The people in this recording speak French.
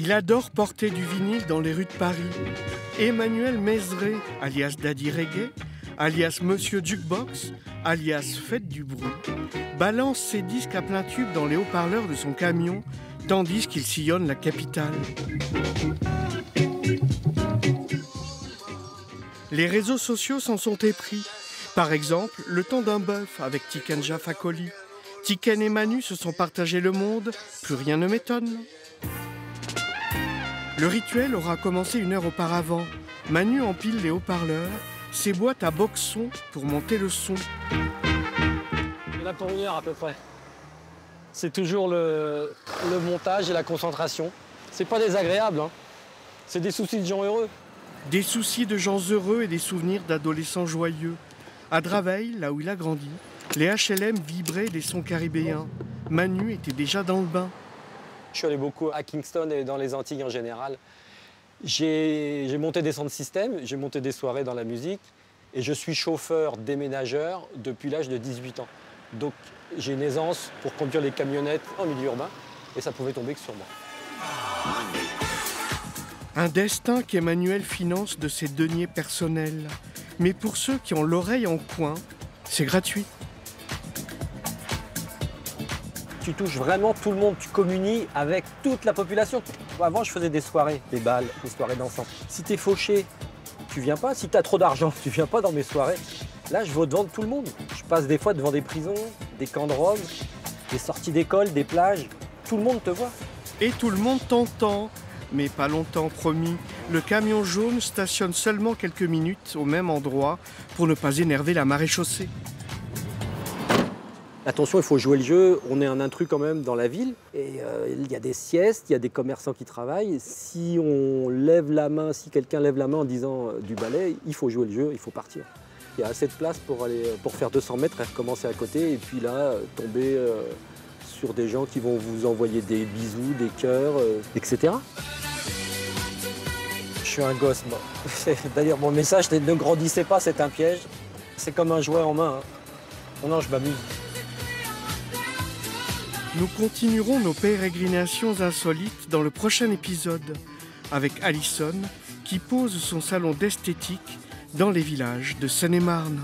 Il adore porter du vinyle dans les rues de Paris. Emmanuel Mézeray, alias Daddy Reggae, alias Monsieur Jukebox, alias Fête du Bruit, balance ses disques à plein tube dans les haut-parleurs de son camion, tandis qu'il sillonne la capitale. Les réseaux sociaux s'en sont épris. Par exemple, le temps d'un bœuf avec Tiken Jah Fakoly. Tiken et Manu se sont partagés le monde, plus rien ne m'étonne. Le rituel aura commencé 1 heure auparavant. Manu empile les haut-parleurs, ses boîtes à box-son pour monter le son. Il y en a pour 1 heure à peu près. C'est toujours le montage et la concentration. C'est pas désagréable, hein. C'est des soucis de gens heureux. Des soucis de gens heureux et des souvenirs d'adolescents joyeux. À Draveil, là où il a grandi, les HLM vibraient des sons caribéens. Manu était déjà dans le bain. Je suis allé beaucoup à Kingston et dans les Antilles en général. J'ai monté des sound systems, j'ai monté des soirées dans la musique et je suis chauffeur déménageur depuis l'âge de 18 ans. Donc j'ai une aisance pour conduire les camionnettes en milieu urbain et ça pouvait tomber que sur moi. Un destin qu'Emmanuel finance de ses deniers personnels. Mais pour ceux qui ont l'oreille en coin, c'est gratuit. Tu touches vraiment tout le monde, tu communies avec toute la population. Avant, je faisais des soirées, des balles, des soirées dansants. Si t'es fauché, tu viens pas. Si t'as trop d'argent, tu viens pas dans mes soirées. Là, je vais devant tout le monde. Je passe des fois devant des prisons, des camps de Rome, des sorties d'école, des plages. Tout le monde te voit. Et tout le monde t'entend. Mais pas longtemps, promis. Le camion jaune stationne seulement quelques minutes au même endroit pour ne pas énerver la maréchaussée. Attention, il faut jouer le jeu. On est un intrus quand même dans la ville. Et il y a des siestes, il y a des commerçants qui travaillent. Si on lève la main, si quelqu'un lève la main en disant du balai, il faut jouer le jeu, il faut partir. Il y a assez de place pour faire 200 mètres et recommencer à côté. Et puis là, tomber sur des gens qui vont vous envoyer des bisous, des cœurs, etc. Je suis un gosse, moi. D'ailleurs, mon message, c'est ne grandissez pas, c'est un piège. C'est comme un jouet en main. Hein. Non, je m'amuse. Nous continuerons nos pérégrinations insolites dans le prochain épisode avec Alison qui pose son salon d'esthétique dans les villages de Seine-et-Marne.